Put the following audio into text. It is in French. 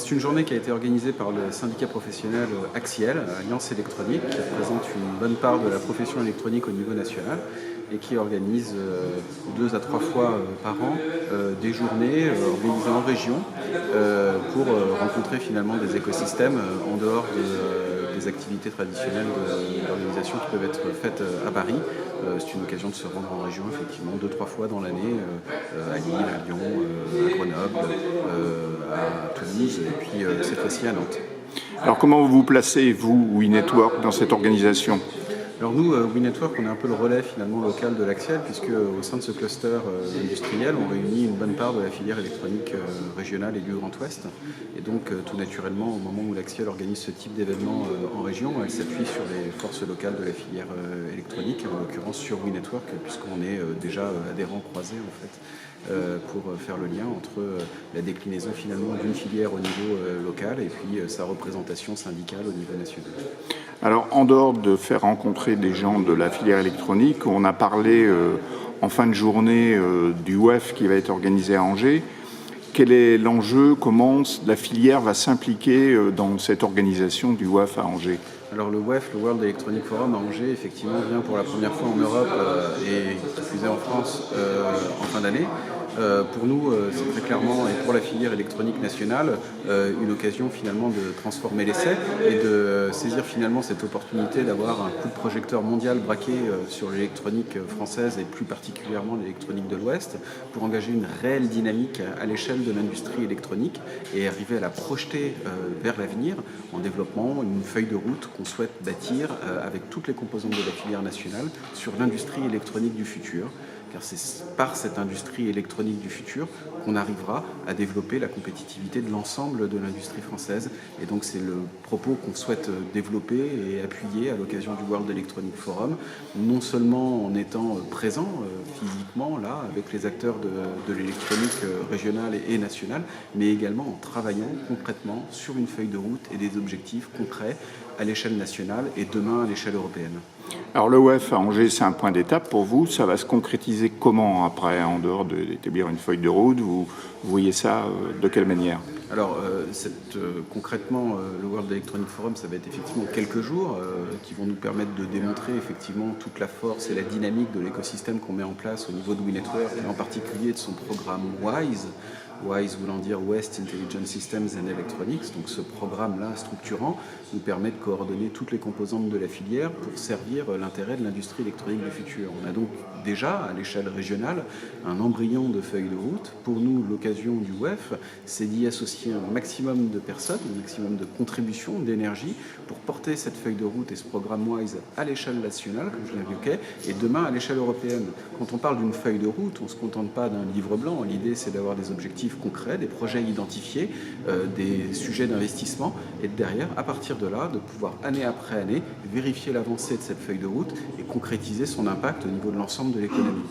c'est une journée qui a été organisée par le syndicat professionnel Axiel, Alliance électronique, qui représente une bonne part de la profession électronique au niveau national et qui organise 2 à 3 fois par an des journées organisées en région pour rencontrer finalement des écosystèmes en dehors des activités traditionnelles d'organisation qui peuvent être faites à Paris. C'est une occasion de se rendre en région effectivement 2-3 fois dans l'année, à Lille, à Lyon, à Grenoble, à Toulouse et puis cette fois-ci à Nantes. Alors comment vous vous placez, vous, WeNetwork, dans cette organisation ? Alors nous, WeNetwork, on est un peu le relais finalement local de l'Axiel, puisque au sein de ce cluster industriel, on réunit une bonne part de la filière électronique régionale et du Grand Ouest. Et donc tout naturellement, au moment où l'Axiel organise ce type d'événement en région, elle s'appuie sur les forces locales de la filière électronique, en l'occurrence sur WeNetwork, puisqu'on est déjà adhérents croisés en fait, pour faire le lien entre la déclinaison finalement d'une filière au niveau local et puis sa représentation syndicale au niveau national. Alors, en dehors de faire rencontrer des gens de la filière électronique, on a parlé en fin de journée du WEF qui va être organisé à Angers. Quel est l'enjeu? Comment la filière va s'impliquer dans cette organisation du WEF à Angers? Alors le WEF, le World Electronic Forum à Angers, effectivement, vient pour la première fois en Europe et diffusé en France en fin d'année. Pour nous, c'est très clairement, et pour la filière électronique nationale, une occasion finalement de transformer l'essai et de saisir finalement cette opportunité d'avoir un coup de projecteur mondial braqué sur l'électronique française et plus particulièrement l'électronique de l'Ouest pour engager une réelle dynamique à l'échelle de l'industrie électronique et arriver à la projeter vers l'avenir en développant une feuille de route qu'on souhaite bâtir avec toutes les composantes de la filière nationale sur l'industrie électronique du futur. Car c'est par cette industrie électronique du futur qu'on arrivera à développer la compétitivité de l'ensemble de l'industrie française. Et donc c'est le propos qu'on souhaite développer et appuyer à l'occasion du World Electronic Forum, non seulement en étant présent physiquement là avec les acteurs de l'électronique régionale et nationale, mais également en travaillant concrètement sur une feuille de route et des objectifs concrets à l'échelle nationale et demain à l'échelle européenne. Alors le WEF à Angers, c'est un point d'étape pour vous. Ça va se concrétiser comment après, en dehors d'établir une feuille de route? Vous voyez ça de quelle manière? Alors concrètement, le World Electronic Forum, ça va être effectivement quelques jours qui vont nous permettre de démontrer effectivement toute la force et la dynamique de l'écosystème qu'on met en place au niveau de WeNetwork et en particulier de son programme WISE. WISE voulant dire West Intelligent Systems and Electronics. Donc ce programme-là structurant nous permet de coordonner toutes les composantes de la filière pour servir l'intérêt de l'industrie électronique du futur. On a donc déjà à l'échelle régionale un embryon de feuille de route. Pour nous, l'occasion du WEF, c'est d'y associer un maximum de personnes, un maximum de contributions, d'énergie pour porter cette feuille de route et ce programme WISE à l'échelle nationale, comme je l'évoquais, et demain à l'échelle européenne. Quand on parle d'une feuille de route, on ne se contente pas d'un livre blanc. L'idée, c'est d'avoir des objectifs concrets, des projets identifiés, des sujets d'investissement et derrière, à partir de là, de pouvoir année après année vérifier l'avancée de cette feuille de route et concrétiser son impact au niveau de l'ensemble de l'économie.